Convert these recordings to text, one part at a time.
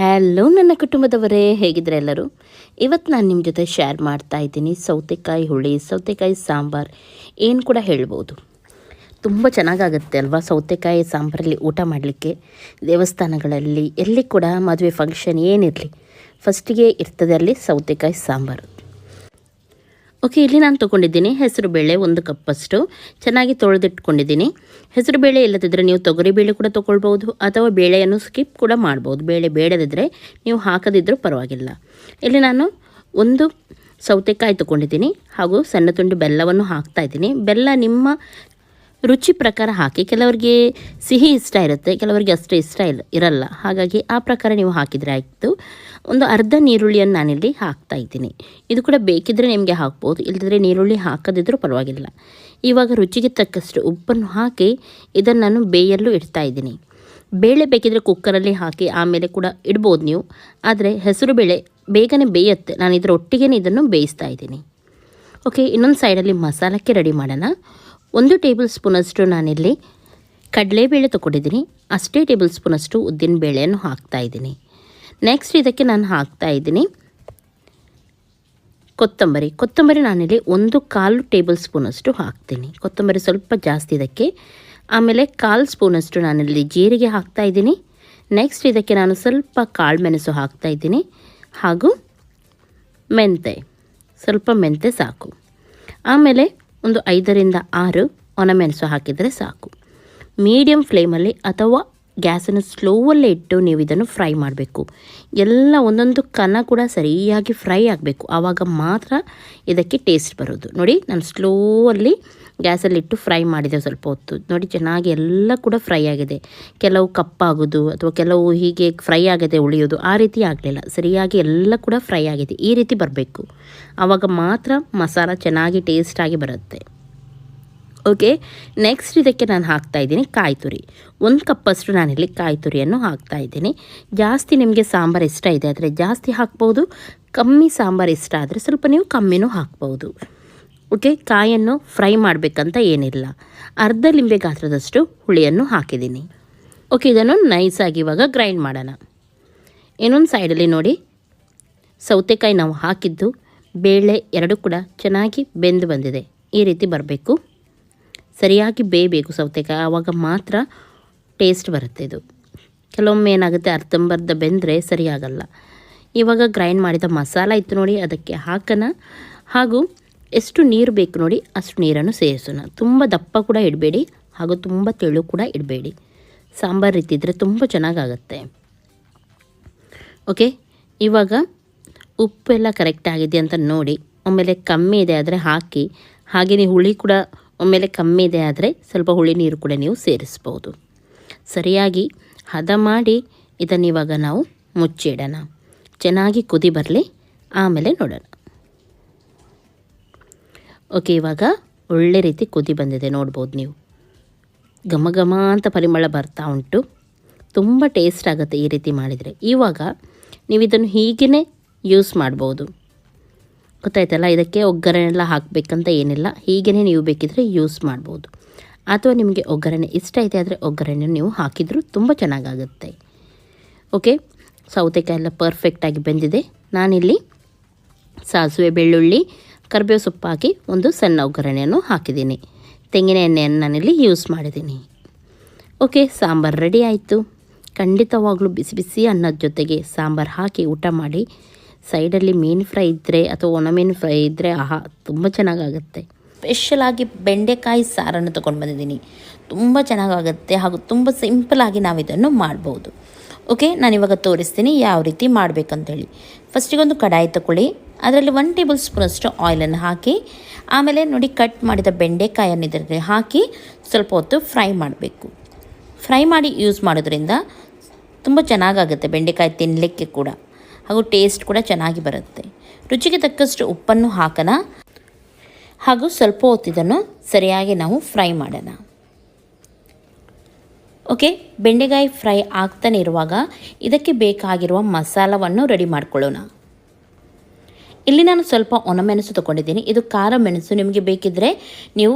Hello ನನ್ನ ಕುಟುಂಬದವರೇ, ಹೇಗಿದ್ರೆ ಎಲ್ಲರೂ. ಇವತ್ತು ನಾನು ನಿಮ್ಮ ಜೊತೆ ಶೇರ್ ಮಾಡ್ತಾ ಇದ್ದೀನಿ ಸೌತೆಕಾಯಿ ಹುಳಿ, ಸೌತೆಕಾಯಿ ಸಾಂಬಾರು ಏನು ಕೂಡ ಹೇಳ್ಬೋದು. ತುಂಬ ಚೆನ್ನಾಗಾಗುತ್ತೆ ಅಲ್ವಾ ಸೌತೆಕಾಯಿ ಸಾಂಬಾರಲ್ಲಿ ಊಟ ಮಾಡಲಿಕ್ಕೆ. ದೇವಸ್ಥಾನಗಳಲ್ಲಿ ಎಲ್ಲಿ ಕೂಡ ಮದುವೆ ಫಂಕ್ಷನ್ ಏನಿರಲಿ ಫಸ್ಟಿಗೆ ಇರ್ತದೆ ಅಲ್ಲಿ ಸೌತೆಕಾಯಿ ಸಾಂಬಾರು. ಓಕೆ, ಇಲ್ಲಿ ನಾನು ತೊಗೊಂಡಿದ್ದೀನಿ ಹೆಸರುಬೇಳೆ 1 ಕಪ್ಪಷ್ಟು ಚೆನ್ನಾಗಿ ತೊಳೆದಿಟ್ಕೊಂಡಿದ್ದೀನಿ. ಹೆಸರುಬೇಳೆ ಇಲ್ಲದಿದ್ದರೆ ನೀವು ತೊಗರಿಬೇಳೆ ಕೂಡ ತೊಗೊಳ್ಬೋದು, ಅಥವಾ ಬೇಳೆಯನ್ನು ಸ್ಕಿಪ್ ಕೂಡ ಮಾಡ್ಬೋದು. ಬೇಳೆ ಬೇಡದಿದ್ದರೆ ನೀವು ಹಾಕದಿದ್ದರೂ ಪರವಾಗಿಲ್ಲ. ಇಲ್ಲಿ ನಾನು 1 ಸೌತೆಕಾಯಿ ತೊಗೊಂಡಿದ್ದೀನಿ, ಹಾಗೂ ಸಣ್ಣ ತುಂಡು ಬೆಲ್ಲವನ್ನು ಹಾಕ್ತಾಯಿದ್ದೀನಿ. ಬೆಲ್ಲ ನಿಮ್ಮ ರುಚಿ ಪ್ರಕಾರ ಹಾಕಿ. ಕೆಲವರಿಗೆ ಸಿಹಿ ಇಷ್ಟ ಇರುತ್ತೆ, ಕೆಲವರಿಗೆ ಅಷ್ಟು ಇಷ್ಟ ಇರಲ್ಲ. ಹಾಗಾಗಿ ಆ ಪ್ರಕಾರ ನೀವು ಹಾಕಿದರೆ ಆಯಿತು. ಒಂದು ಅರ್ಧ ನೀರುಳ್ಳಿಯನ್ನು ನಾನಿಲ್ಲಿ ಹಾಕ್ತಾಯಿದ್ದೀನಿ. ಇದು ಕೂಡ ಬೇಕಿದ್ದರೆ ನಿಮಗೆ ಹಾಕ್ಬೋದು, ಇಲ್ಲದಿದ್ದರೆ ನೀರುಳ್ಳಿ ಹಾಕದಿದ್ದರೂ ಪರವಾಗಿಲ್ಲ. ಇವಾಗ ರುಚಿಗೆ ತಕ್ಕಷ್ಟು ಉಪ್ಪನ್ನು ಹಾಕಿ ಇದನ್ನು ನಾನು ಬೇಯಲು ಇಡ್ತಾಯಿದ್ದೀನಿ. ಬೇಳೆ ಬೇಕಿದ್ದರೆ ಕುಕ್ಕರಲ್ಲಿ ಹಾಕಿ ಆಮೇಲೆ ಕೂಡ ಇಡ್ಬೋದು ನೀವು, ಆದರೆ ಹೆಸರು ಬೇಳೆ ಬೇಗನೆ ಬೇಯುತ್ತೆ. ನಾನು ಇದರ ಒಟ್ಟಿಗೆ ಇದನ್ನು ಬೇಯಿಸ್ತಾ ಇದ್ದೀನಿ. ಓಕೆ, ಇನ್ನೊಂದು ಸೈಡಲ್ಲಿ ಮಸಾಲಕ್ಕೆ ರೆಡಿ ಮಾಡೋಣ. 1 ಟೇಬಲ್ ಸ್ಪೂನಷ್ಟು ನಾನಿಲ್ಲಿ ಕಡಲೆಬೇಳೆ ತೊಗೊಂಡಿದ್ದೀನಿ, ಅಷ್ಟೇ ಟೇಬಲ್ ಸ್ಪೂನಷ್ಟು ಉದ್ದಿನ ಬೇಳೆಯನ್ನು ಹಾಕ್ತಾಯಿದ್ದೀನಿ. ನೆಕ್ಸ್ಟ್ ಇದಕ್ಕೆ ನಾನು ಹಾಕ್ತಾಯಿದ್ದೀನಿ ಕೊತ್ತಂಬರಿ ನಾನಿಲ್ಲಿ 1/4 ಟೇಬಲ್ ಸ್ಪೂನಷ್ಟು ಹಾಕ್ತೀನಿ. ಕೊತ್ತಂಬರಿ ಸ್ವಲ್ಪ ಜಾಸ್ತಿ ಇದಕ್ಕೆ. ಆಮೇಲೆ 1/4 ಸ್ಪೂನಷ್ಟು ನಾನಿಲ್ಲಿ ಜೀರಿಗೆ ಹಾಕ್ತಾಯಿದ್ದೀನಿ. ನೆಕ್ಸ್ಟ್ ಇದಕ್ಕೆ ನಾನು ಸ್ವಲ್ಪ ಕಾಳು ಮೆಣಸು ಹಾಕ್ತಾಯಿದ್ದೀನಿ, ಹಾಗೂ ಸ್ವಲ್ಪ ಮೆಂತೆ ಸಾಕು. ಆಮೇಲೆ ಒಂದು 5ರಿಂದ 6 ಒಣಮೆಣಸು ಹಾಕಿದರೆ ಸಾಕು. ಮೀಡಿಯಮ್ ಫ್ಲೇಮಲ್ಲಿ ಅಥವಾ ಗ್ಯಾಸನ್ನು ಸ್ಲೋವಲ್ಲೇ ಇಟ್ಟು ನೀವು ಇದನ್ನು ಫ್ರೈ ಮಾಡಬೇಕು. ಎಲ್ಲ ಒಂದೊಂದು ಕಣ ಕೂಡ ಸರಿಯಾಗಿ ಫ್ರೈ ಆಗಬೇಕು, ಆವಾಗ ಮಾತ್ರ ಇದಕ್ಕೆ ಟೇಸ್ಟ್ ಬರೋದು. ನೋಡಿ, ನಾನು ಸ್ಲೋವಲ್ಲಿ ಗ್ಯಾಸಲ್ಲಿಟ್ಟು ಫ್ರೈ ಮಾಡಿದೆ ಸ್ವಲ್ಪ ಹೊತ್ತು. ನೋಡಿ, ಚೆನ್ನಾಗಿ ಎಲ್ಲ ಕೂಡ ಫ್ರೈ ಆಗಿದೆ. ಕೆಲವು ಕಪ್ಪಾಗೋದು ಅಥವಾ ಕೆಲವು ಹೀಗೆ ಫ್ರೈ ಆಗದೆ ಉಳಿಯೋದು, ಆ ರೀತಿ ಆಗಲಿಲ್ಲ. ಸರಿಯಾಗಿ ಎಲ್ಲ ಕೂಡ ಫ್ರೈ ಆಗಿದೆ. ಈ ರೀತಿ ಬರಬೇಕು, ಆವಾಗ ಮಾತ್ರ ಮಸಾಲ ಚೆನ್ನಾಗಿ ಟೇಸ್ಟಾಗಿ ಬರುತ್ತೆ. ಓಕೆ, ನೆಕ್ಸ್ಟ್ ಇದಕ್ಕೆ ನಾನು ಹಾಕ್ತಾಯಿದ್ದೀನಿ ಕಾಯಿ ತುರಿ. 1 ಕಪ್ಪಷ್ಟು ನಾನಿಲ್ಲಿ ಕಾಯಿ ತುರಿಯನ್ನು ಹಾಕ್ತಾಯಿದ್ದೀನಿ. ಜಾಸ್ತಿ ನಿಮಗೆ ಸಾಂಬಾರು ಇಷ್ಟ ಇದೆ ಆದರೆ ಜಾಸ್ತಿ ಹಾಕ್ಬೋದು, ಕಮ್ಮಿ ಸಾಂಬಾರು ಇಷ್ಟ ಆದರೆ ಸ್ವಲ್ಪ ನೀವು ಕಮ್ಮಿನೂ ಹಾಕ್ಬೋದು. ಓಕೆ, ಕಾಯನ್ನು ಫ್ರೈ ಮಾಡಬೇಕಂತ ಏನಿಲ್ಲ. ಅರ್ಧ ಲಿಂಬೆ ಗಾತ್ರದಷ್ಟು ಹುಳಿಯನ್ನು ಹಾಕಿದ್ದೀನಿ. ಓಕೆ, ಇದನ್ನು ನೈಸಾಗಿ ಇವಾಗ ಗ್ರೈಂಡ್ ಮಾಡೋಣ. ಇನ್ನೊಂದು ಸೈಡಲ್ಲಿ ನೋಡಿ, ಸೌತೆಕಾಯಿ ನಾವು ಹಾಕಿದ್ದು ಬೇಳೆ 2 ಕೂಡ ಚೆನ್ನಾಗಿ ಬೆಂದು ಬಂದಿದೆ. ಈ ರೀತಿ ಬರಬೇಕು, ಸರಿಯಾಗಿ ಬೇಯಬೇಕು ಸೌತೆಕಾಯಿ, ಆವಾಗ ಮಾತ್ರ ಟೇಸ್ಟ್ ಬರುತ್ತೆ ಇದು. ಕೆಲವೊಮ್ಮೆ ಏನಾಗುತ್ತೆ, ಅರ್ಧಂಬರ್ಧ ಬೆಂದರೆ ಸರಿಯಾಗಲ್ಲ. ಇವಾಗ ಗ್ರೈಂಡ್ ಮಾಡಿದ ಮಸಾಲ ಇತ್ತು ನೋಡಿ, ಅದಕ್ಕೆ ಹಾಕೋಣ. ಹಾಗೂ ಎಷ್ಟು ನೀರು ಬೇಕು ನೋಡಿ ಅಷ್ಟು ನೀರನ್ನು ಸೇರಿಸೋಣ. ತುಂಬ ದಪ್ಪ ಕೂಡ ಇಡಬೇಡಿ, ಹಾಗೂ ತುಂಬ ತೆಳು ಕೂಡ ಇಡಬೇಡಿ. ಸಾಂಬಾರು ರೀತಿ ಇದ್ದರೆ ತುಂಬ ಚೆನ್ನಾಗಾಗುತ್ತೆ. ಓಕೆ, ಇವಾಗ ಉಪ್ಪೆಲ್ಲ ಕರೆಕ್ಟ್ ಆಗಿದೆ ಅಂತ ನೋಡಿ. ಆಮೇಲೆ ಕಮ್ಮಿ ಇದೆ ಆದರೆ ಹಾಕಿ. ಹಾಗೆಯೇ ಹುಳಿ ಕೂಡ ಒಮ್ಮೆಲೆ ಕಮ್ಮಿ ಇದೆ ಆದರೆ ಸ್ವಲ್ಪ ಹುಳಿ ನೀರು ಕೂಡ ನೀವು ಸೇರಿಸ್ಬೋದು. ಸರಿಯಾಗಿ ಹದ ಮಾಡಿ ಇದನ್ನು ಇವಾಗ ನಾವು ಮುಚ್ಚಿಡೋಣ. ಚೆನ್ನಾಗಿ ಕುದಿ ಬರಲಿ, ಆಮೇಲೆ ನೋಡೋಣ. ಓಕೆ, ಇವಾಗ ಒಳ್ಳೆ ರೀತಿ ಕುದಿ ಬಂದಿದೆ, ನೋಡ್ಬೋದು ನೀವು. ಘಮ ಘಮ ಅಂತ ಪರಿಮಳ ಬರ್ತಾ ಉಂಟು. ತುಂಬ ಟೇಸ್ಟ್ ಆಗುತ್ತೆ ಈ ರೀತಿ ಮಾಡಿದರೆ. ಇವಾಗ ನೀವು ಇದನ್ನು ಹೀಗೇ ಯೂಸ್ ಮಾಡ್ಬೋದು, ಗೊತ್ತಾಯ್ತಲ್ಲ. ಇದಕ್ಕೆ ಒಗ್ಗರಣೆ ಎಲ್ಲ ಹಾಕಬೇಕಂತ ಏನಿಲ್ಲ, ಹೀಗೇ ನೀವು ಬೇಕಿದ್ರೆ ಯೂಸ್ ಮಾಡ್ಬೋದು. ಅಥವಾ ನಿಮಗೆ ಒಗ್ಗರಣೆ ಇಷ್ಟ ಇದೆ ಆದರೆ ಒಗ್ಗರಣೆ ನೀವು ಹಾಕಿದರೂ ತುಂಬ ಚೆನ್ನಾಗಾಗುತ್ತೆ. ಓಕೆ, ಸೌತೆಕಾಯಿ ಎಲ್ಲ ಪರ್ಫೆಕ್ಟಾಗಿ ಬೆಂದಿದೆ. ನಾನಿಲ್ಲಿ ಸಾಸಿವೆ, ಬೆಳ್ಳುಳ್ಳಿ, ಕರಿಬೇವು ಸೊಪ್ಪು ಹಾಕಿ ಒಂದು ಸಣ್ಣ ಒಗ್ಗರಣೆಯನ್ನು ಹಾಕಿದ್ದೀನಿ. ತೆಂಗಿನ ಎಣ್ಣೆಯನ್ನು ನಾನಿಲ್ಲಿ ಯೂಸ್ ಮಾಡಿದ್ದೀನಿ. ಓಕೆ, ಸಾಂಬಾರು ರೆಡಿ ಆಯಿತು. ಖಂಡಿತವಾಗ್ಲೂ ಬಿಸಿ ಬಿಸಿ ಅನ್ನದ ಜೊತೆಗೆ ಸಾಂಬಾರು ಹಾಕಿ ಊಟ ಮಾಡಿ. ಸೈಡಲ್ಲಿ ಮೀನು ಫ್ರೈ ಇದ್ದರೆ ಅಥವಾ ಒಣ ಮೀನು ಫ್ರೈ ಇದ್ದರೆ ತುಂಬ ಚೆನ್ನಾಗಾಗುತ್ತೆ. ಸ್ಪೆಷಲಾಗಿ ಬೆಂಡೆಕಾಯಿ ಸಾರನ್ನು ತೊಗೊಂಡು ಬಂದಿದ್ದೀನಿ, ತುಂಬ ಚೆನ್ನಾಗಾಗುತ್ತೆ. ಹಾಗೂ ತುಂಬ ಸಿಂಪಲಾಗಿ ನಾವು ಇದನ್ನು ಮಾಡ್ಬೋದು. ಓಕೆ, ನಾನಿವಾಗ ತೋರಿಸ್ತೀನಿ ಯಾವ ರೀತಿ ಮಾಡಬೇಕಂತೇಳಿ. ಫಸ್ಟಿಗೊಂದು ಕಡಾಯಿ ತಗೊಳ್ಳಿ, ಅದರಲ್ಲಿ 1 ಟೇಬಲ್ ಸ್ಪೂನಷ್ಟು ಆಯಿಲನ್ನು ಹಾಕಿ, ಆಮೇಲೆ ನೋಡಿ ಕಟ್ ಮಾಡಿದ ಬೆಂಡೆಕಾಯನ್ನು ಇದರಲ್ಲಿ ಹಾಕಿ ಸ್ವಲ್ಪ ಹೊತ್ತು ಫ್ರೈ ಮಾಡಬೇಕು. ಫ್ರೈ ಮಾಡಿ ಯೂಸ್ ಮಾಡೋದ್ರಿಂದ ತುಂಬ ಚೆನ್ನಾಗಾಗುತ್ತೆ ಬೆಂಡೆಕಾಯಿ ತಿನ್ನಲಿಕ್ಕೆ ಕೂಡ, ಹಾಗೂ ಟೇಸ್ಟ್ ಕೂಡ ಚೆನ್ನಾಗಿ ಬರುತ್ತೆ. ರುಚಿಗೆ ತಕ್ಕಷ್ಟು ಉಪ್ಪನ್ನು ಹಾಕೋಣ, ಹಾಗೂ ಸ್ವಲ್ಪ ಹೊತ್ತಿದನ್ನು ಸರಿಯಾಗಿ ನಾವು ಫ್ರೈ ಮಾಡೋಣ. ಓಕೆ, ಬೆಂಡೆಕಾಯಿ ಫ್ರೈ ಆಗ್ತಾನೆ ಇರುವಾಗ ಇದಕ್ಕೆ ಬೇಕಾಗಿರುವ ಮಸಾಲವನ್ನು ರೆಡಿ ಮಾಡ್ಕೊಳ್ಳೋಣ. ಇಲ್ಲಿ ನಾನು ಸ್ವಲ್ಪ ಒಣಮೆಣಸು ತೊಗೊಂಡಿದ್ದೀನಿ. ಇದು ಖಾರ ಮೆಣಸು, ನಿಮಗೆ ಬೇಕಿದ್ದರೆ ನೀವು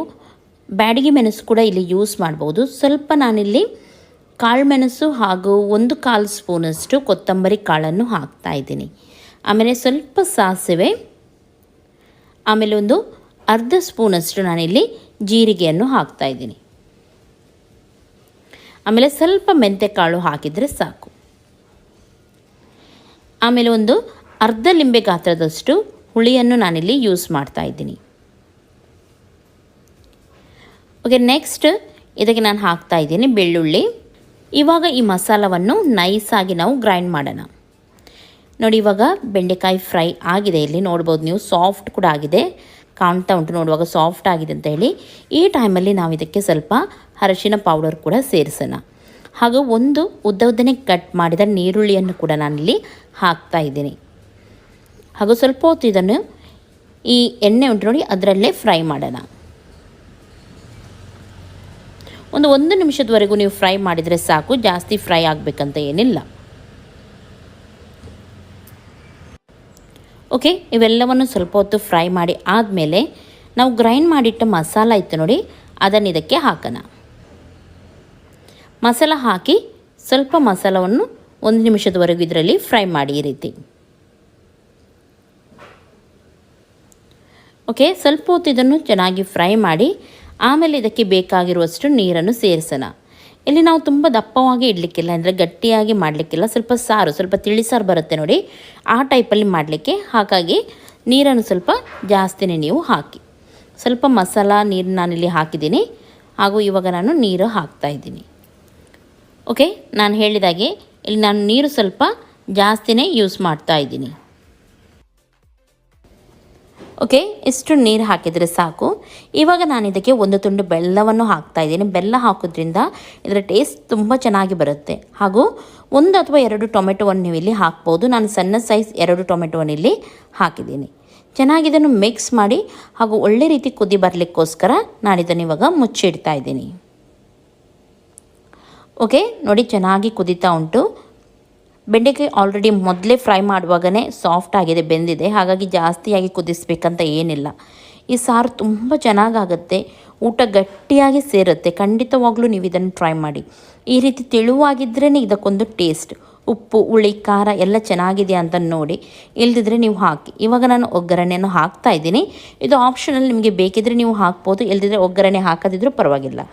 ಬ್ಯಾಡಗಿ ಮೆಣಸು ಕೂಡ ಇಲ್ಲಿ ಯೂಸ್ ಮಾಡ್ಬೋದು. ಸ್ವಲ್ಪ ನಾನಿಲ್ಲಿ ಕಾಳುಮೆಣಸು ಹಾಗೂ 1/4 ಸ್ಪೂನಷ್ಟು ಕೊತ್ತಂಬರಿ ಕಾಳನ್ನು ಹಾಕ್ತಾ ಇದ್ದೀನಿ. ಆಮೇಲೆ ಸ್ವಲ್ಪ ಸಾಸಿವೆ, ಆಮೇಲೆ ಒಂದು ಅರ್ಧ ಸ್ಪೂನಷ್ಟು ನಾನಿಲ್ಲಿ ಜೀರಿಗೆಯನ್ನು ಹಾಕ್ತಾ ಇದ್ದೀನಿ. ಆಮೇಲೆ ಸ್ವಲ್ಪ ಮೆಂತ್ಯಕಾಳು ಹಾಕಿದರೆ ಸಾಕು. ಆಮೇಲೆ ಒಂದು ಅರ್ಧ ಲಿಂಬೆ ಗಾತ್ರದಷ್ಟು ಹುಳಿಯನ್ನು ನಾನಿಲ್ಲಿ ಯೂಸ್ ಮಾಡ್ತಾ ಇದ್ದೀನಿ. ಓಕೆ, ನೆಕ್ಸ್ಟ್ ಇದಕ್ಕೆ ನಾನು ಹಾಕ್ತಾ ಇದ್ದೀನಿ ಬೆಳ್ಳುಳ್ಳಿ. ಇವಾಗ ಈ ಮಸಾಲವನ್ನು ನೈಸಾಗಿ ನಾವು ಗ್ರೈಂಡ್ ಮಾಡೋಣ. ನೋಡಿ, ಇವಾಗ ಬೆಂಡೆಕಾಯಿ ಫ್ರೈ ಆಗಿದೆ. ಇಲ್ಲಿ ನೋಡ್ಬೋದು ನೀವು, ಸಾಫ್ಟ್ ಕೂಡ ಆಗಿದೆ, ಕಾಣ್ತಾ ಉಂಟು ನೋಡುವಾಗ ಸಾಫ್ಟ್ ಆಗಿದೆ ಅಂತ ಹೇಳಿ. ಈ ಟೈಮಲ್ಲಿ ನಾವು ಇದಕ್ಕೆ ಸ್ವಲ್ಪ ಅರಿಶಿನ ಪೌಡರ್ ಕೂಡ ಸೇರಿಸೋಣ. ಹಾಗೂ ಒಂದು ಉದ್ದನೆ ಕಟ್ ಮಾಡಿದ ನೀರುಳ್ಳಿಯನ್ನು ಕೂಡ ನಾನಿಲ್ಲಿ ಹಾಕ್ತಾ ಇದ್ದೀನಿ. ಹಾಗೂ ಸ್ವಲ್ಪ ಹೊತ್ತು ಇದನ್ನು ಈ ಎಣ್ಣೆ ಉಂಟು ನೋಡಿ ಅದರಲ್ಲೇ ಫ್ರೈ ಮಾಡೋಣ. ಒಂದು ನಿಮಿಷದವರೆಗೂ ನೀವು ಫ್ರೈ ಮಾಡಿದರೆ ಸಾಕು, ಜಾಸ್ತಿ ಫ್ರೈ ಆಗಬೇಕಂತ ಏನಿಲ್ಲ. ಓಕೆ, ಇವೆಲ್ಲವನ್ನು ಸ್ವಲ್ಪ ಹೊತ್ತು ಫ್ರೈ ಮಾಡಿ ಆದಮೇಲೆ ನಾವು ಗ್ರೈಂಡ್ ಮಾಡಿಟ್ಟ ಮಸಾಲ ಇತ್ತು ನೋಡಿ, ಅದನ್ನು ಇದಕ್ಕೆ ಹಾಕೋಣ. ಮಸಾಲ ಹಾಕಿ ಸ್ವಲ್ಪ ಮಸಾಲವನ್ನು 1 ನಿಮಿಷದವರೆಗೂ ಇದರಲ್ಲಿ ಫ್ರೈ ಮಾಡಿ ಈ ರೀತಿ. ಓಕೆ, ಸ್ವಲ್ಪ ಹೊತ್ತು ಇದನ್ನು ಚೆನ್ನಾಗಿ ಫ್ರೈ ಮಾಡಿ ಆಮೇಲೆ ಇದಕ್ಕೆ ಬೇಕಾಗಿರುವಷ್ಟು ನೀರನ್ನು ಸೇರಿಸೋಣ. ಇಲ್ಲಿ ನಾವು ತುಂಬ ದಪ್ಪವಾಗಿ ಇಡಲಿಕ್ಕಿಲ್ಲ, ಅಂದರೆ ಗಟ್ಟಿಯಾಗಿ ಮಾಡಲಿಕ್ಕಿಲ್ಲ, ಸ್ವಲ್ಪ ತಿಳಿಸಾರು ಬರುತ್ತೆ ನೋಡಿ, ಆ ಟೈಪಲ್ಲಿ ಮಾಡಲಿಕ್ಕೆ. ಹಾಗಾಗಿ ನೀರನ್ನು ಸ್ವಲ್ಪ ಜಾಸ್ತಿನೇ ನೀವು ಹಾಕಿ. ಸ್ವಲ್ಪ ಮಸಾಲ ನೀರು ನಾನಿಲ್ಲಿ ಹಾಕಿದ್ದೀನಿ, ಹಾಗೂ ಇವಾಗ ನಾನು ನೀರು ಹಾಕ್ತಾಯಿದ್ದೀನಿ. ಓಕೆ, ನಾನು ಹೇಳಿದಾಗೆ ಇಲ್ಲಿ ನಾನು ನೀರು ಸ್ವಲ್ಪ ಜಾಸ್ತಿನೇ ಯೂಸ್ ಮಾಡ್ತಾ ಇದ್ದೀನಿ. ಓಕೆ, ಇಷ್ಟು ನೀರು ಹಾಕಿದರೆ ಸಾಕು. ಇವಾಗ ನಾನು ಇದಕ್ಕೆ 1 ತುಂಡು ಬೆಲ್ಲವನ್ನು ಹಾಕ್ತಾ ಇದ್ದೀನಿ. ಬೆಲ್ಲ ಹಾಕೋದ್ರಿಂದ ಇದರ ಟೇಸ್ಟ್ ತುಂಬ ಚೆನ್ನಾಗಿ ಬರುತ್ತೆ. ಹಾಗೂ 1 ಅಥವಾ 2 ಟೊಮೆಟೊವನ್ನು ನೀವು ಇಲ್ಲಿ ಹಾಕ್ಬೋದು. ನಾನು ಸಣ್ಣ ಸೈಜ್ 2 ಟೊಮೆಟೊವನ್ನು ಇಲ್ಲಿ ಹಾಕಿದ್ದೀನಿ. ಚೆನ್ನಾಗಿ ಇದನ್ನು ಮಿಕ್ಸ್ ಮಾಡಿ ಹಾಗೂ ಒಳ್ಳೆ ರೀತಿ ಕುದಿ ಬರಲಿಕ್ಕೋಸ್ಕರ ನಾನು ಇದನ್ನು ಇವಾಗ ಮುಚ್ಚಿಡ್ತಾ ಇದ್ದೀನಿ. ಓಕೆ, ನೋಡಿ ಚೆನ್ನಾಗಿ ಕುದೀತಾ ಉಂಟು. ಬೆಂಡೆಕಾಯಿ ಆಲ್ರೆಡಿ ಮೊದಲೇ ಫ್ರೈ ಮಾಡುವಾಗಲೇ ಸಾಫ್ಟ್ ಆಗಿದೆ, ಬೆಂದಿದೆ. ಹಾಗಾಗಿ ಜಾಸ್ತಿಯಾಗಿ ಕುದಿಸ್ಬೇಕಂತ ಏನಿಲ್ಲ. ಈ ಸಾರು ತುಂಬ ಚೆನ್ನಾಗಾಗುತ್ತೆ, ಊಟ ಗಟ್ಟಿಯಾಗಿ ಸೇರುತ್ತೆ. ಖಂಡಿತವಾಗ್ಲೂ ನೀವು ಇದನ್ನು ಟ್ರೈ ಮಾಡಿ. ಈ ರೀತಿ ತೆಳುವಾಗಿದ್ರೇ ಇದಕ್ಕೊಂದು ಟೇಸ್ಟ್. ಉಪ್ಪು, ಹುಳಿ, ಖಾರ ಎಲ್ಲ ಚೆನ್ನಾಗಿದೆ ಅಂತ ನೋಡಿ, ಇಲ್ದಿದ್ರೆ ನೀವು ಹಾಕಿ. ಇವಾಗ ನಾನು ಒಗ್ಗರಣೆಯನ್ನು ಹಾಕ್ತಾ ಇದ್ದೀನಿ. ಇದು ಆಪ್ಷನಲ್, ನಿಮಗೆ ಬೇಕಿದ್ರೆ ನೀವು ಹಾಕ್ಬೋದು, ಇಲ್ದಿದ್ರೆ ಒಗ್ಗರಣೆ ಹಾಕದಿದ್ರೂ ಪರವಾಗಿಲ್ಲ.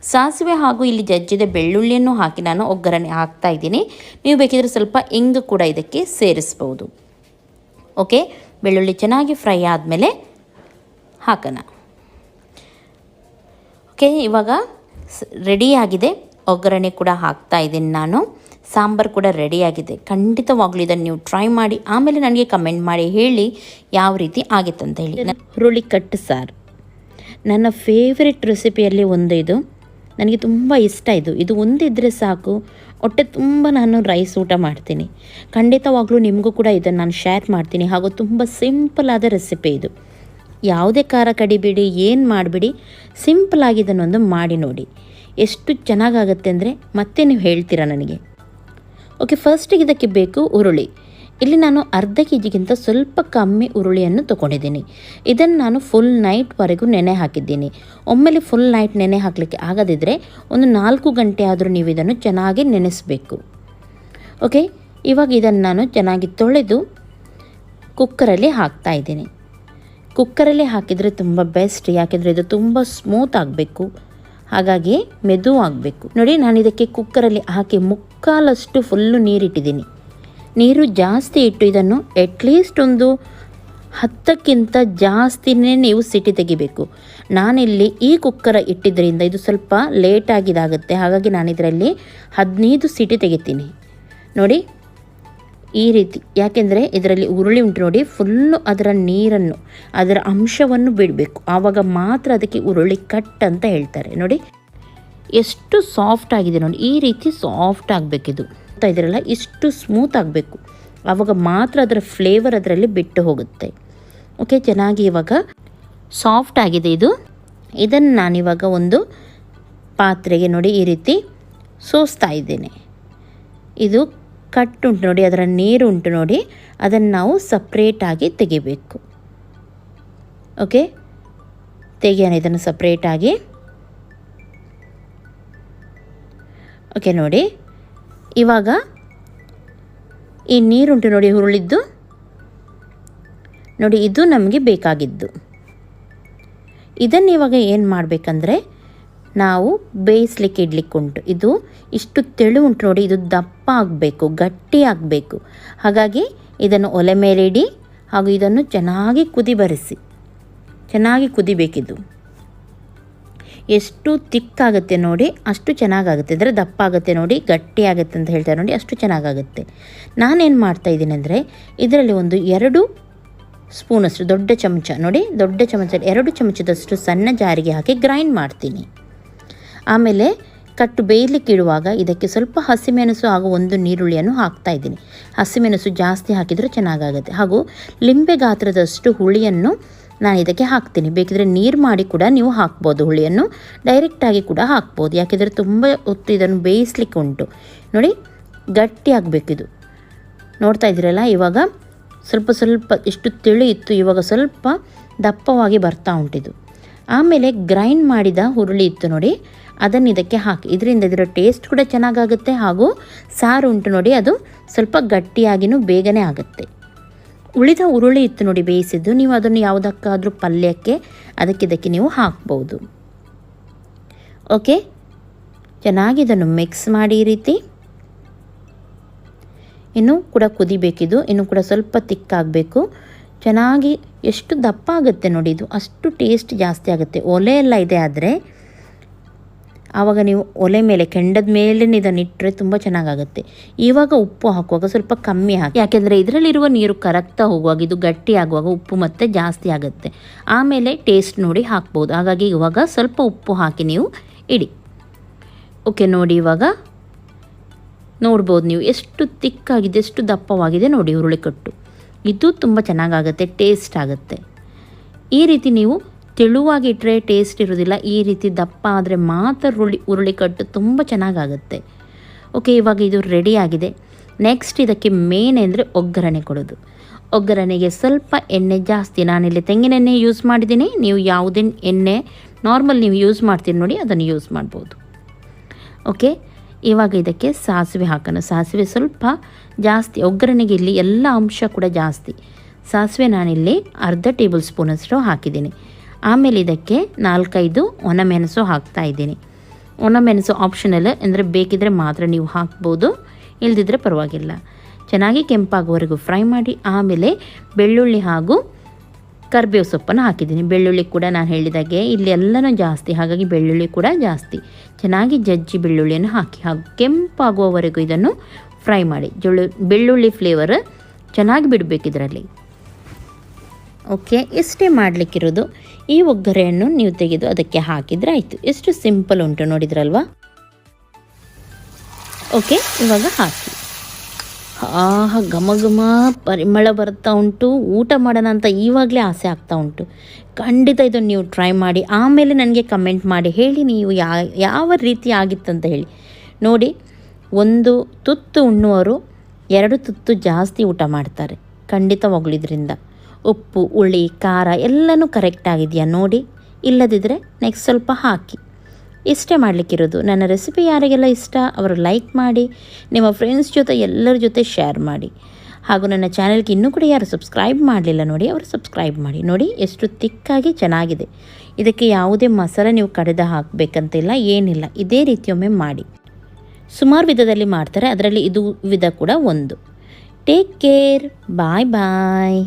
ಸಾಸಿವೆ ಹಾಗೂ ಇಲ್ಲಿ ಜಜ್ಜಿದ ಬೆಳ್ಳುಳ್ಳಿಯನ್ನು ಹಾಕಿ ನಾನು ಒಗ್ಗರಣೆ ಹಾಕ್ತಾ ಇದ್ದೀನಿ. ನೀವು ಬೇಕಿದ್ರೆ ಸ್ವಲ್ಪ ಇಂಗು ಕೂಡ ಇದಕ್ಕೆ ಸೇರಿಸ್ಬೋದು. ಓಕೆ, ಬೆಳ್ಳುಳ್ಳಿ ಚೆನ್ನಾಗಿ ಫ್ರೈ ಆದಮೇಲೆ ಹಾಕೋಣ. ಓಕೆ, ಇವಾಗ ರೆಡಿಯಾಗಿದೆ. ಒಗ್ಗರಣೆ ಕೂಡ ಹಾಕ್ತಾ ಇದ್ದೀನಿ ನಾನು. ಸಾಂಬಾರು ಕೂಡ ರೆಡಿಯಾಗಿದೆ. ಖಂಡಿತವಾಗ್ಲೂ ಇದನ್ನು ನೀವು ಟ್ರೈ ಮಾಡಿ ಆಮೇಲೆ ನನಗೆ ಕಮೆಂಟ್ ಮಾಡಿ ಹೇಳಿ ಯಾವ ರೀತಿ ಆಗಿತ್ತಂತ ಹೇಳಿ. ಹುರುಳಿ ಕಟ್ಟು ಸಾರು ನನ್ನ ಫೇವ್ರೆಟ್ ರೆಸಿಪಿಯಲ್ಲಿ ಒಂದು. ಇದು ನನಗೆ ತುಂಬ ಇಷ್ಟ. ಇದು ಒಂದಿದ್ದರೆ ಸಾಕು, ಹೊಟ್ಟೆ ತುಂಬ ನಾನು ರೈಸ್ ಊಟ ಮಾಡ್ತೀನಿ. ಖಂಡಿತವಾಗ್ಲೂ ನಿಮಗೂ ಕೂಡ ಇದನ್ನು ನಾನು ಶೇರ್ ಮಾಡ್ತೀನಿ. ಹಾಗೂ ತುಂಬ ಸಿಂಪಲ್ ಆದ ರೆಸಿಪಿ ಇದು. ಯಾವುದೇ ಖಾರ ಕಡಿಬೇಡಿ, ಏನು ಮಾಡಿಬಿಡಿ, ಸಿಂಪಲ್ಲಾಗಿ ಇದನ್ನೊಂದು ಮಾಡಿ ನೋಡಿ. ಎಷ್ಟು ಚೆನ್ನಾಗಾಗುತ್ತೆ ಅಂದರೆ ಮತ್ತೆ ನೀವು ಹೇಳ್ತೀರಾ ನನಗೆ. ಓಕೆ, ಫಸ್ಟಿಗೆ ಇದಕ್ಕೆ ಬೇಕು ಹುರುಳಿ. ಇಲ್ಲಿ ನಾನು ಅರ್ಧ ಕೆಜಿಗಿಂತ ಸ್ವಲ್ಪ ಕಮ್ಮಿ ಹುರುಳಿಯನ್ನು ತೊಗೊಂಡಿದ್ದೀನಿ. ಇದನ್ನು ನಾನು ಫುಲ್ ನೈಟ್ವರೆಗೂ ನೆನೆ ಹಾಕಿದ್ದೀನಿ. ಒಮ್ಮೆಲೆ ಫುಲ್ ನೈಟ್ ನೆನೆ ಹಾಕಲಿಕ್ಕೆ ಆಗದಿದ್ದರೆ ಒಂದು 4 ಗಂಟೆ ಆದರೂ ನೀವು ಇದನ್ನು ಚೆನ್ನಾಗಿ ನೆನೆಸಬೇಕು. ಓಕೆ, ಇವಾಗ ಇದನ್ನು ನಾನು ಚೆನ್ನಾಗಿ ತೊಳೆದು ಕುಕ್ಕರಲ್ಲಿ ಹಾಕ್ತಾ ಇದ್ದೀನಿ. ಕುಕ್ಕರಲ್ಲಿ ಹಾಕಿದರೆ ತುಂಬ ಬೆಸ್ಟ್, ಯಾಕೆಂದರೆ ಇದು ತುಂಬ ಸ್ಮೂತ್ ಆಗಬೇಕು, ಹಾಗಾಗಿ ಮೆದು ಆಗಬೇಕು. ನೋಡಿ, ನಾನು ಇದಕ್ಕೆ ಕುಕ್ಕರಲ್ಲಿ ಹಾಕಿ 3/4 ಫುಲ್ಲು ನೀರಿಟ್ಟಿದ್ದೀನಿ. ನೀರು ಜಾಸ್ತಿ ಇಟ್ಟು ಇದನ್ನು ಅಟ್ಲೀಸ್ಟ್ ಒಂದು 10ಕ್ಕಿಂತ ಜಾಸ್ತಿನೇ ನೀವು ಸಿಟಿ ತೆಗಿಬೇಕು. ನಾನಿಲ್ಲಿ ಈ ಕುಕ್ಕರ ಇಟ್ಟಿದ್ದರಿಂದ ಇದು ಸ್ವಲ್ಪ ಲೇಟಾಗಿದಾಗುತ್ತೆ, ಹಾಗಾಗಿ ನಾನು ಇದರಲ್ಲಿ 15 ಸಿಟಿ ತೆಗಿತೀನಿ. ನೋಡಿ ಈ ರೀತಿ, ಯಾಕೆಂದರೆ ಇದರಲ್ಲಿ ಹುರುಳಿ ಉಂಟು ನೋಡಿ, ಫುಲ್ಲು ಅದರ ನೀರನ್ನು, ಅದರ ಅಂಶವನ್ನು ಬಿಡಬೇಕು. ಆವಾಗ ಮಾತ್ರ ಅದಕ್ಕೆ ಹುರುಳಿ ಕಟ್ ಅಂತ ಹೇಳ್ತಾರೆ. ನೋಡಿ ಎಷ್ಟು ಸಾಫ್ಟ್ ಆಗಿದೆ ನೋಡಿ, ಈ ರೀತಿ ಸಾಫ್ಟ್ ಆಗಬೇಕಿದು. ಇದರಲ್ಲ ಇಷ್ಟು ಸ್ಮೂತ್ ಆಗಬೇಕು, ಆವಾಗ ಮಾತ್ರ ಅದರ ಫ್ಲೇವರ್ ಅದರಲ್ಲಿ ಬಿಟ್ಟು ಹೋಗುತ್ತೆ. ಓಕೆ, ಚೆನ್ನಾಗಿ ಇವಾಗ ಸಾಫ್ಟ್ ಆಗಿದೆ ಇದು. ಇದನ್ನು ನಾನಿವಾಗ ಒಂದು ಪಾತ್ರೆಗೆ ನೋಡಿ ಈ ರೀತಿ ಸೋಸ್ತಾ ಇದ್ದೇನೆ. ಇದು ಕಟ್ ಉಂಟು ನೋಡಿ, ಅದರ ನೀರು ಉಂಟು ನೋಡಿ, ಅದನ್ನು ನಾವು ಸಪ್ರೇಟಾಗಿ ತೆಗಿಬೇಕು. ಓಕೆ, ತೆಗಿಯೋಣ ಇದನ್ನು ಸಪ್ರೇಟಾಗಿ. ಓಕೆ ನೋಡಿ, ಇವಾಗ ಈ ನೀರುಂಟು ನೋಡಿ ಹುರುಳಿದ್ದು ನೋಡಿ, ಇದು ನಮಗೆ ಬೇಕಾಗಿದ್ದು. ಇದನ್ನು ಇವಾಗ ಏನು ಮಾಡಬೇಕಂದ್ರೆ ನಾವು ಬೇಯಿಸ್ಲಿಕ್ಕೆ ಇಡಲಿಕ್ಕುಂಟು. ಇದು ಇಷ್ಟು ತೆಳು ಉಂಟು ನೋಡಿ, ಇದು ದಪ್ಪ ಆಗಬೇಕು, ಗಟ್ಟಿ ಆಗಬೇಕು. ಹಾಗಾಗಿ ಇದನ್ನು ಒಲೆ ಮೇಲೆ ಇಡಿ ಹಾಗೂ ಇದನ್ನು ಚೆನ್ನಾಗಿ ಬರಿಸಿ, ಚೆನ್ನಾಗಿ ಕುದಿಬೇಕಿದು. ಎಷ್ಟು ತಿಕ್ಕಾಗುತ್ತೆ ನೋಡಿ ಅಷ್ಟು ಚೆನ್ನಾಗಾಗುತ್ತೆ, ಅಂದರೆ ದಪ್ಪ ಆಗುತ್ತೆ ನೋಡಿ, ಗಟ್ಟಿ ಆಗುತ್ತೆ ಅಂತ ಹೇಳ್ತಾರೆ ನೋಡಿ, ಅಷ್ಟು ಚೆನ್ನಾಗಾಗುತ್ತೆ. ನಾನೇನು ಮಾಡ್ತಾಯಿದ್ದೀನಿ ಅಂದರೆ ಇದರಲ್ಲಿ ಒಂದು 2 ಸ್ಪೂನಷ್ಟು ದೊಡ್ಡ ಚಮಚ ನೋಡಿ, ದೊಡ್ಡ ಚಮಚ 2 ಚಮಚದಷ್ಟು ಸಣ್ಣ ಜಾರಿಗೆ ಹಾಕಿ ಗ್ರೈಂಡ್ ಮಾಡ್ತೀನಿ. ಆಮೇಲೆ ಕಟ್ಟು ಬೇಯಲಿಕ್ಕೆ ಇಡುವಾಗ ಇದಕ್ಕೆ ಸ್ವಲ್ಪ ಹಸಿಮೆಣಸು ಹಾಗೂ 1 ನೀರುಳ್ಳಿಯನ್ನು ಹಾಕ್ತಾಯಿದ್ದೀನಿ. ಹಸಿಮೆಣಸು ಜಾಸ್ತಿ ಹಾಕಿದರೂ ಚೆನ್ನಾಗಾಗುತ್ತೆ. ಹಾಗೂ ಲಿಂಬೆ ಗಾತ್ರದಷ್ಟು ಹುಳಿಯನ್ನು ನಾನು ಇದಕ್ಕೆ ಹಾಕ್ತೀನಿ. ಬೇಕಿದ್ರೆ ನೀರು ಮಾಡಿ ಕೂಡ ನೀವು ಹಾಕ್ಬೋದು, ಹುಳಿಯನ್ನು ಡೈರೆಕ್ಟಾಗಿ ಕೂಡ ಹಾಕ್ಬೋದು. ಯಾಕೆಂದರೆ ತುಂಬ ಹೊತ್ತು ಇದನ್ನು ಬೇಯಿಸ್ಲಿಕ್ಕೆ ಉಂಟು ನೋಡಿ, ಗಟ್ಟಿ ಆಗಬೇಕಿದು. ನೋಡ್ತಾ ಇದ್ದೀರಲ್ಲ, ಇವಾಗ ಸ್ವಲ್ಪ ಸ್ವಲ್ಪ ಎಷ್ಟು ತಿಳಿ ಇತ್ತು, ಇವಾಗ ಸ್ವಲ್ಪ ದಪ್ಪವಾಗಿ ಬರ್ತಾ ಉಂಟಿದು. ಆಮೇಲೆ ಗ್ರೈಂಡ್ ಮಾಡಿದ ಹುರುಳಿ ಇತ್ತು ನೋಡಿ, ಅದನ್ನು ಇದಕ್ಕೆ ಹಾಕಿ. ಇದರಿಂದ ಇದರ ಟೇಸ್ಟ್ ಕೂಡ ಚೆನ್ನಾಗಾಗುತ್ತೆ. ಹಾಗೂ ಸಾರು ಉಂಟು ನೋಡಿ, ಅದು ಸ್ವಲ್ಪ ಗಟ್ಟಿಯಾಗಿಯೂ ಬೇಗನೆ ಆಗುತ್ತೆ. ಉಳಿದ ಹುರುಳಿ ಇತ್ತು ನೋಡಿ ಬೇಯಿಸಿದ್ದು, ನೀವು ಅದನ್ನು ಯಾವುದಕ್ಕಾದರೂ ಪಲ್ಯಕ್ಕೆ ಅದಕ್ಕಿದಕ್ಕೆ ನೀವು ಹಾಕ್ಬೋದು. ಓಕೆ, ಚೆನ್ನಾಗಿ ಇದನ್ನು ಮಿಕ್ಸ್ ಮಾಡಿ ಈ ರೀತಿ. ಇನ್ನೂ ಕೂಡ ಕುದಿಬೇಕಿದು, ಇನ್ನೂ ಕೂಡ ಸ್ವಲ್ಪ ತಿಕ್ಕಾಗಬೇಕು. ಚೆನ್ನಾಗಿ ಎಷ್ಟು ದಪ್ಪ ಆಗುತ್ತೆ ನೋಡಿ, ಇದು ಅಷ್ಟು ಟೇಸ್ಟ್ ಜಾಸ್ತಿ ಆಗುತ್ತೆ. ಒಲೆ ಎಲ್ಲ ಇದೆ ಆದರೆ ಆವಾಗ ನೀವು ಒಲೆ ಮೇಲೆ ಕೆಂಡದ ಮೇಲೆ ಇದನ್ನು ಇಟ್ಟರೆ ತುಂಬ ಚೆನ್ನಾಗಾಗುತ್ತೆ. ಇವಾಗ ಉಪ್ಪು ಹಾಕುವಾಗ ಸ್ವಲ್ಪ ಕಮ್ಮಿ ಹಾಕಿ, ಯಾಕೆಂದರೆ ಇದರಲ್ಲಿರುವ ನೀರು ಕರಗ್ತಾ ಹೋಗುವಾಗ ಇದು ಗಟ್ಟಿ ಆಗುವಾಗ ಉಪ್ಪು ಮತ್ತೆ ಜಾಸ್ತಿ ಆಗುತ್ತೆ. ಆಮೇಲೆ ಟೇಸ್ಟ್ ನೋಡಿ ಹಾಕ್ಬೋದು. ಹಾಗಾಗಿ ಇವಾಗ ಸ್ವಲ್ಪ ಉಪ್ಪು ಹಾಕಿ ನೀವು ಇಡಿ. ಓಕೆ ನೋಡಿ, ಇವಾಗ ನೋಡ್ಬೋದು ನೀವು ಎಷ್ಟು ತಿಕ್ಕಾಗಿದೆ, ಎಷ್ಟು ದಪ್ಪವಾಗಿದೆ ನೋಡಿ ಹುರುಳಿಕಟ್ಟು. ಇದು ತುಂಬ ಚೆನ್ನಾಗಾಗುತ್ತೆ, ಟೇಸ್ಟ್ ಆಗುತ್ತೆ. ಈ ರೀತಿ ನೀವು ತೆಳುವಾಗಿ ಇಟ್ಟರೆ ಟೇಸ್ಟ್ ಇರೋದಿಲ್ಲ, ಈ ರೀತಿ ದಪ್ಪ ಆದರೆ ಮಾತ್ರ ಹುರುಳಿಕಟ್ಟು ತುಂಬ ಚೆನ್ನಾಗಾಗುತ್ತೆ. ಓಕೆ, ಇವಾಗ ಇದು ರೆಡಿ ಆಗಿದೆ. ನೆಕ್ಸ್ಟ್ ಇದಕ್ಕೆ ಮೇನ್ ಅಂದರೆ ಒಗ್ಗರಣೆ ಕೊಡೋದು. ಒಗ್ಗರಣೆಗೆ ಸ್ವಲ್ಪ ಎಣ್ಣೆ ಜಾಸ್ತಿ, ನಾನಿಲ್ಲಿ ತೆಂಗಿನ ಎಣ್ಣೆ ಯೂಸ್ ಮಾಡಿದ್ದೀನಿ. ನೀವು ಯಾವುದೇ ಎಣ್ಣೆ ನಾರ್ಮಲ್ ನೀವು ಯೂಸ್ ಮಾಡ್ತೀನಿ ನೋಡಿ, ಅದನ್ನು ಯೂಸ್ ಮಾಡ್ಬೋದು. ಓಕೆ, ಇವಾಗ ಇದಕ್ಕೆ ಸಾಸಿವೆ ಹಾಕೋಣ. ಸಾಸಿವೆ ಸ್ವಲ್ಪ ಜಾಸ್ತಿ, ಒಗ್ಗರಣೆಗೆ ಇಲ್ಲಿ ಎಲ್ಲ ಅಂಶ ಕೂಡ ಜಾಸ್ತಿ. ಸಾಸಿವೆ ನಾನಿಲ್ಲಿ ಅರ್ಧ ಟೇಬಲ್ ಸ್ಪೂನಷ್ಟು ಹಾಕಿದ್ದೀನಿ. ಆಮೇಲೆ ಇದಕ್ಕೆ 4-5 ಒಣಮೆಣಸು ಹಾಕ್ತಾಯಿದ್ದೀನಿ. ಒಣಮೆಣಸು ಆಪ್ಷನಲ್, ಅಂದರೆ ಬೇಕಿದ್ರೆ ಮಾತ್ರ ನೀವು ಹಾಕ್ಬೋದು, ಇಲ್ದಿದ್ರೆ ಪರವಾಗಿಲ್ಲ. ಚೆನ್ನಾಗಿ ಕೆಂಪಾಗುವವರೆಗೂ ಫ್ರೈ ಮಾಡಿ. ಆಮೇಲೆ ಬೆಳ್ಳುಳ್ಳಿ ಹಾಗೂ ಕರಿಬೇವು ಸೊಪ್ಪನ್ನು ಹಾಕಿದ್ದೀನಿ. ಬೆಳ್ಳುಳ್ಳಿ ಕೂಡ ನಾನು ಹೇಳಿದಾಗೆ ಇಲ್ಲಿ ಎಲ್ಲನೂ ಜಾಸ್ತಿ, ಹಾಗಾಗಿ ಬೆಳ್ಳುಳ್ಳಿ ಕೂಡ ಜಾಸ್ತಿ. ಚೆನ್ನಾಗಿ ಜಜ್ಜಿ ಬೆಳ್ಳುಳ್ಳಿಯನ್ನು ಹಾಕಿ ಹಾಗೂ ಕೆಂಪಾಗುವವರೆಗೂ ಇದನ್ನು ಫ್ರೈ ಮಾಡಿ. ಬೆಳ್ಳುಳ್ಳಿ ಫ್ಲೇವರ್ ಚೆನ್ನಾಗಿ ಬಿಡಬೇಕು ಇದರಲ್ಲಿ. ಓಕೆ, ಇಷ್ಟೇ ಮಾಡಲಿಕ್ಕಿರೋದು. ಈ ಒಗ್ಗರಣೆಯನ್ನು ನೀವು ತೆಗೆದು ಅದಕ್ಕೆ ಹಾಕಿದರೆ ಆಯಿತು. ಎಷ್ಟು ಸಿಂಪಲ್ ಉಂಟು ನೋಡಿದ್ರಲ್ವಾ. ಓಕೆ, ಇವಾಗ ಹಾಕಿ. ಘಮ ಘಮ ಪರಿಮಳ ಬರ್ತಾ ಉಂಟು. ಊಟ ಮಾಡೋಣ ಅಂತ ಇವಾಗಲೇ ಆಸೆ ಆಗ್ತಾ ಉಂಟು. ಖಂಡಿತ ಇದನ್ನು ನೀವು ಟ್ರೈ ಮಾಡಿ. ಆಮೇಲೆ ನನಗೆ ಕಮೆಂಟ್ ಮಾಡಿ ಹೇಳಿ ನೀವು ಯಾವ ರೀತಿ ಆಗಿತ್ತಂತ ಹೇಳಿ. ನೋಡಿ, 1 ತುತ್ತು ಉಣ್ಣುವರು 2 ತುತ್ತು ಜಾಸ್ತಿ ಊಟ ಮಾಡ್ತಾರೆ ಖಂಡಿತವಾಗ್ಲೂ. ಇದರಿಂದ ಉಪ್ಪು, ಹುಳಿ, ಖಾರ ಎಲ್ಲನೂ ಕರೆಕ್ಟಾಗಿದೆಯಾ ನೋಡಿ. ಇಲ್ಲದಿದ್ದರೆ ನೆಕ್ಸ್ಟ್ ಸ್ವಲ್ಪ ಹಾಕಿ. ಇಷ್ಟೇ ಮಾಡಲಿಕ್ಕಿರೋದು. ನನ್ನ ರೆಸಿಪಿ ಯಾರಿಗೆಲ್ಲ ಇಷ್ಟ ಅವರು ಲೈಕ್ ಮಾಡಿ, ನಿಮ್ಮ ಫ್ರೆಂಡ್ಸ್ ಜೊತೆ ಎಲ್ಲರ ಜೊತೆ ಶೇರ್ ಮಾಡಿ. ಹಾಗೂ ನನ್ನ ಚಾನಲ್ಗೆ ಇನ್ನೂ ಕೂಡ ಯಾರು ಸಬ್ಸ್ಕ್ರೈಬ್ ಮಾಡಲಿಲ್ಲ ನೋಡಿ, ಅವರು ಸಬ್ಸ್ಕ್ರೈಬ್ ಮಾಡಿ. ನೋಡಿ ಎಷ್ಟು ತಿಕ್ಕಾಗಿ ಚೆನ್ನಾಗಿದೆ. ಇದಕ್ಕೆ ಯಾವುದೇ ಮಸಾಲೆ ನೀವು ಕಡೆದ ಹಾಕಬೇಕಂತಿಲ್ಲ, ಏನಿಲ್ಲ. ಇದೇ ರೀತಿಯೊಮ್ಮೆ ಮಾಡಿ. ಸುಮಾರು ವಿಧದಲ್ಲಿ ಮಾಡ್ತಾರೆ, ಅದರಲ್ಲಿ ಇದು ವಿಧ ಕೂಡ ಒಂದು. ಟೇಕ್ ಕೇರ್, ಬಾಯ್ ಬಾಯ್.